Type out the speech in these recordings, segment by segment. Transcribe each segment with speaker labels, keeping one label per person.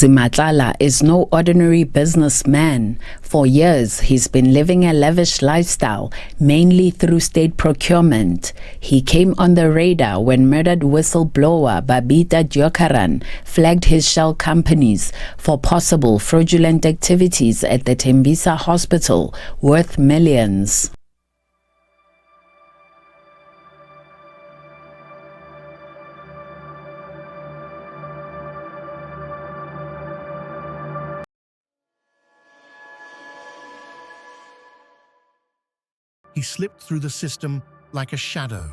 Speaker 1: Vusi Matlala is no ordinary businessman. For years, he's been living a lavish lifestyle, mainly through state procurement. He came on the radar when murdered whistleblower Babita Deokaran flagged his shell companies for possible fraudulent activities at the Tembisa Hospital, worth millions.
Speaker 2: He slipped through the system like a shadow,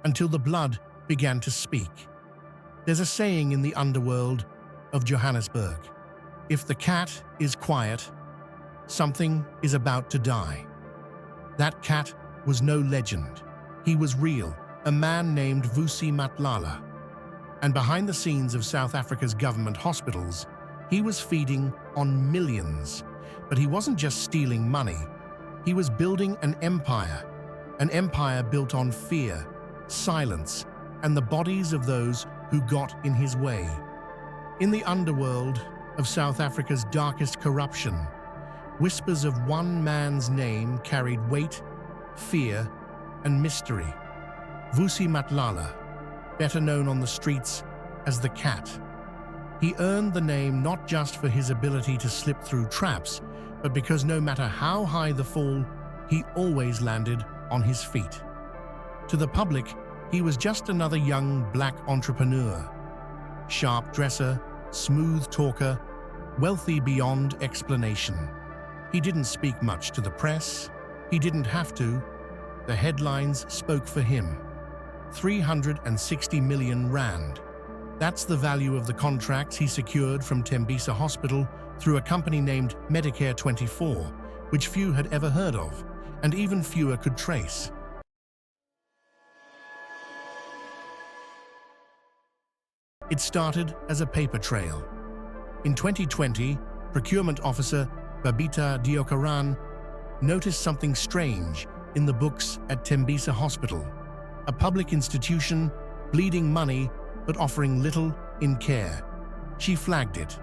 Speaker 2: until the blood began to speak. There's a saying in the underworld of Johannesburg: if the cat is quiet, something is about to die. That cat was no legend. He was real, a man named Vusi Matlala. And behind the scenes of South Africa's government hospitals, he was feeding on millions. But he wasn't just stealing money. He was building an empire built on fear, silence, and the bodies of those who got in his way. In the underworld of South Africa's darkest corruption, whispers of one man's name carried weight, fear, and mystery. Vusi Matlala, better known on the streets as the Cat. He earned the name not just for his ability to slip through traps, but because no matter how high the fall, he always landed on his feet. To the public, he was just another young black entrepreneur. Sharp dresser, smooth talker, wealthy beyond explanation. He didn't speak much to the press. He didn't have to. The headlines spoke for him. 360 million rand. That's the value of the contracts he secured from Tembisa Hospital through a company named Medicare 24, which few had ever heard of, and even fewer could trace. It started as a paper trail. In 2020, procurement officer Babita Deokaran noticed something strange in the books at Tembisa Hospital, a public institution bleeding money but offering little in care. She flagged it.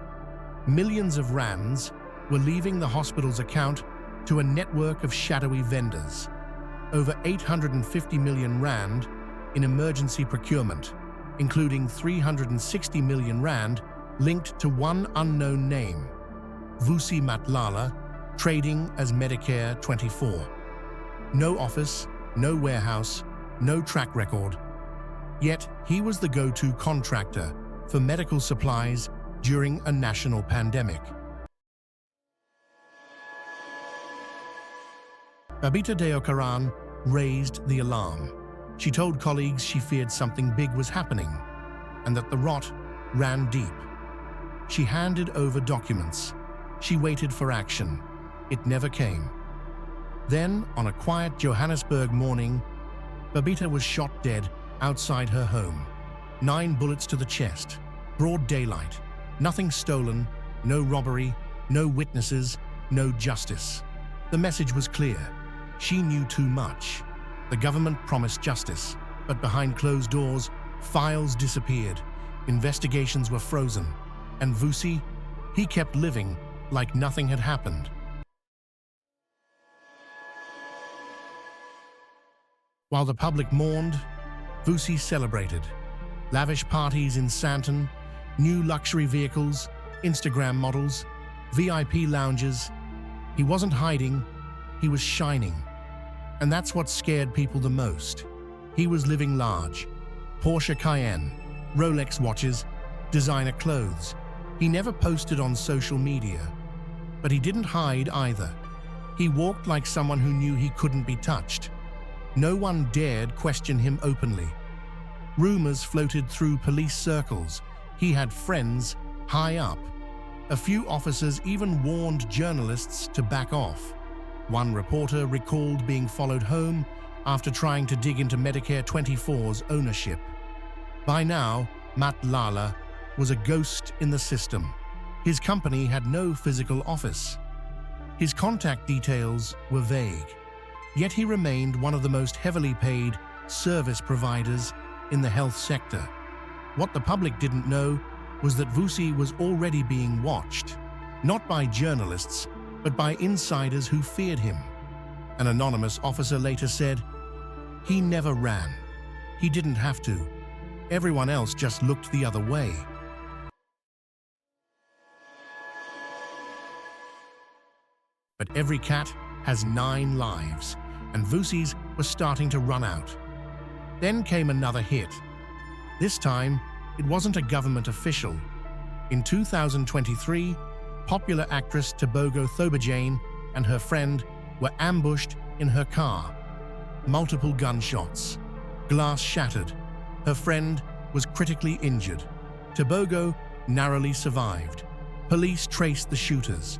Speaker 2: Millions of rands were leaving the hospital's account to a network of shadowy vendors. Over 850 million rand in emergency procurement, including 360 million rand linked to one unknown name, Vusi Matlala, trading as Medicare 24. No office, no warehouse, no track record. Yet he was the go-to contractor for medical supplies during a national pandemic. Babita Deokaran raised the alarm. She told colleagues she feared something big was happening and that the rot ran deep. She handed over documents. She waited for action. It never came. Then, on a quiet Johannesburg morning, Babita was shot dead outside her home. 9 bullets to the chest, broad daylight, nothing stolen, no robbery, no witnesses, no justice. The message was clear. She knew too much. The government promised justice, but behind closed doors, files disappeared, investigations were frozen, and Vusi, he kept living like nothing had happened. While the public mourned, Vusi celebrated. Lavish parties in Sandton, new luxury vehicles, Instagram models, VIP lounges. He wasn't hiding, he was shining. And that's what scared people the most. He was living large. Porsche Cayenne, Rolex watches, designer clothes. He never posted on social media. But he didn't hide either. He walked like someone who knew he couldn't be touched. No one dared question him openly. Rumors floated through police circles. He had friends high up. A few officers even warned journalists to back off. One reporter recalled being followed home after trying to dig into Medicare 24's ownership. By now, Matlala was a ghost in the system. His company had no physical office. His contact details were vague. Yet he remained one of the most heavily paid service providers in the health sector. What the public didn't know was that Vusi was already being watched, not by journalists, but by insiders who feared him. An anonymous officer later said, "He never ran. He didn't have to. Everyone else just looked the other way." But every cat has 9 lives, and Vusi's was starting to run out. Then came another hit. This time, it wasn't a government official. In 2023, popular actress Tebogo Thobajane and her friend were ambushed in her car. Multiple gunshots. Glass shattered. Her friend was critically injured. Tebogo narrowly survived. Police traced the shooters.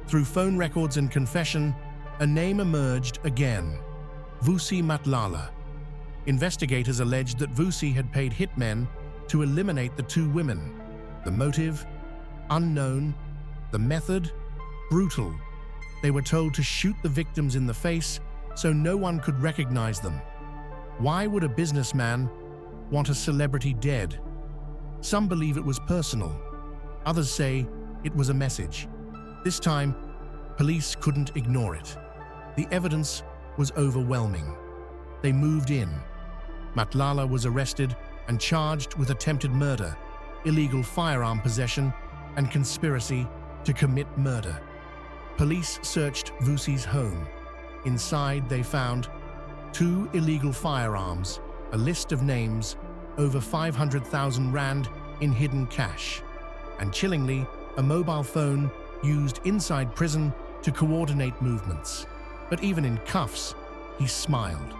Speaker 2: Through phone records and confession, a name emerged again: Vusi Matlala. Investigators alleged that Vusi had paid hitmen to eliminate the 2 women. The motive? Unknown. The method? Brutal. They were told to shoot the victims in the face so no one could recognize them. Why would a businessman want a celebrity dead? Some believe it was personal. Others say it was a message. This time, police couldn't ignore it. The evidence was overwhelming. They moved in. Matlala was arrested and charged with attempted murder, illegal firearm possession, and conspiracy to commit murder. Police searched Vusi's home. Inside, they found 2 illegal firearms, a list of names, over 500,000 rand in hidden cash, and chillingly, a mobile phone used inside prison to coordinate movements. But even in cuffs, he smiled.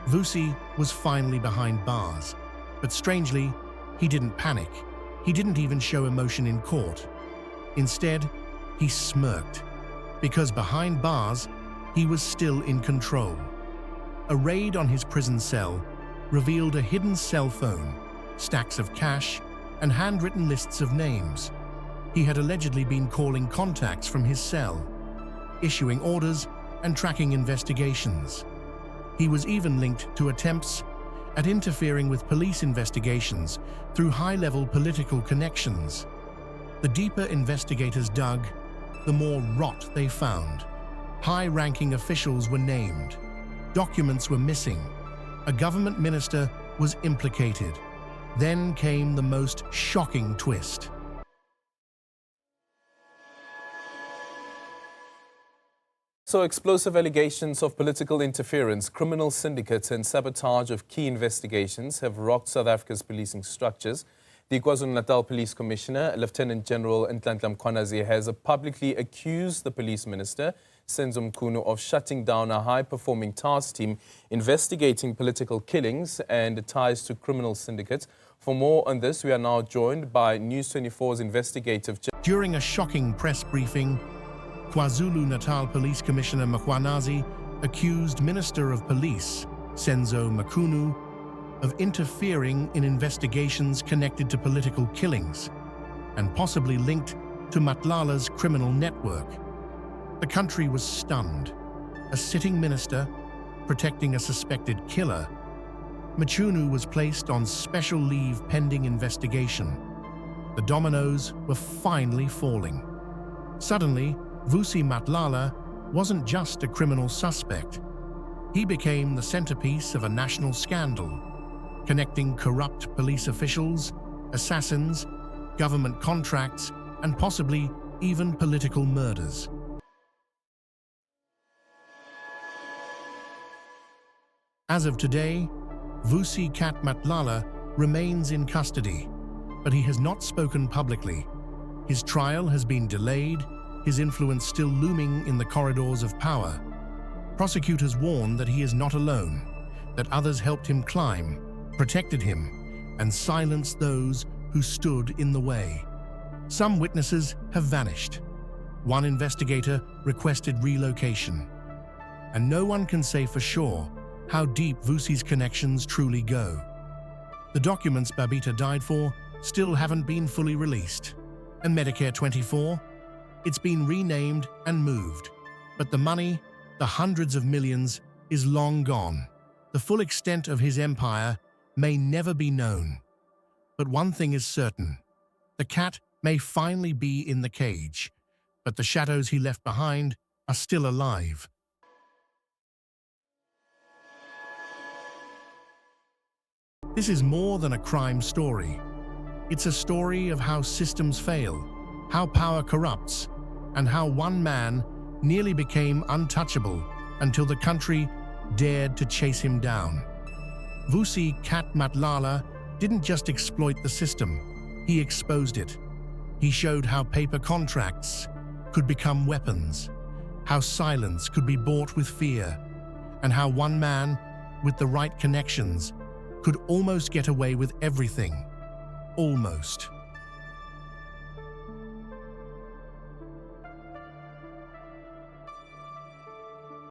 Speaker 2: Vusi was finally behind bars, but strangely, he didn't panic. He didn't even show emotion in court. Instead, he smirked, because behind bars, he was still in control. A raid on his prison cell revealed a hidden cell phone, stacks of cash, and handwritten lists of names. He had allegedly been calling contacts from his cell, issuing orders and tracking investigations. He was even linked to attempts at interfering with police investigations through high-level political connections. The deeper investigators dug, the more rot they found. High-ranking officials were named. Documents were missing. A government minister was implicated. Then came the most shocking twist.
Speaker 3: So explosive allegations of political interference, criminal syndicates and sabotage of key investigations have rocked South Africa's policing structures. The KwaZulu-Natal Police Commissioner, Lieutenant General Nhlanhla Mkhwanazi, has publicly accused the Police Minister, Senzo Mchunu, of shutting down a high-performing task team investigating political killings and ties to criminal syndicates. For more on this, we are now joined by News 24's investigative.
Speaker 2: During a shocking press briefing, KwaZulu-Natal Police Commissioner Mkhwanazi accused Minister of Police, Senzo Mchunu, of interfering in investigations connected to political killings and possibly linked to Matlala's criminal network. The country was stunned. A sitting minister protecting a suspected killer. Mchunu was placed on special leave pending investigation. The dominoes were finally falling. Suddenly, Vusi Matlala wasn't just a criminal suspect. He became the centerpiece of a national scandal, connecting corrupt police officials, assassins, government contracts, and possibly even political murders. As of today, Vusi Kat Matlala remains in custody, but he has not spoken publicly. His trial has been delayed, his influence still looming in the corridors of power. Prosecutors warn that he is not alone, that others helped him climb, protected him, and silenced those who stood in the way. Some witnesses have vanished. One investigator requested relocation. And no one can say for sure how deep Vusi's connections truly go. The documents Babita died for still haven't been fully released. And Medicare 24? It's been renamed and moved. But the money, the hundreds of millions, is long gone. The full extent of his empire may never be known. But one thing is certain. The cat may finally be in the cage, but the shadows he left behind are still alive. This is more than a crime story. It's a story of how systems fail, how power corrupts, and how one man nearly became untouchable until the country dared to chase him down. Vusi Matlala didn't just exploit the system, he exposed it. He showed how paper contracts could become weapons, how silence could be bought with fear, and how one man with the right connections could almost get away with everything. Almost.